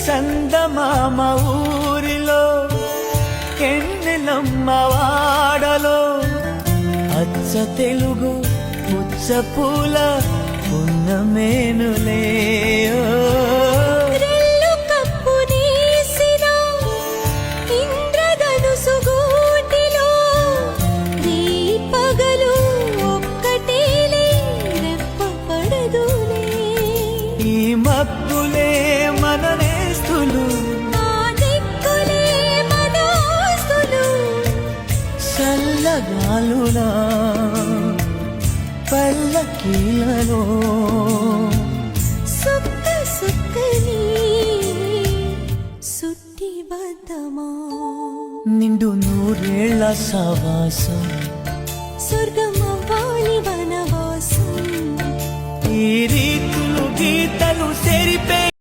సందమామ ఊరిలో ఎన్నెలమ్మ వాడలో అచ్చ తెలుగు పుచ్చ పూల పున్నమేనులే మబ్బులే మన నేస్తులు చల్లగాలులా పల్లకీలలో సుక్క సుక్కని సుట్టి బద్దమా నిండు నూరేళ్ల సవాసం స్వర్గమవ్వాలి వనవాసం ఈ రీతులు గీతలు సెరిపే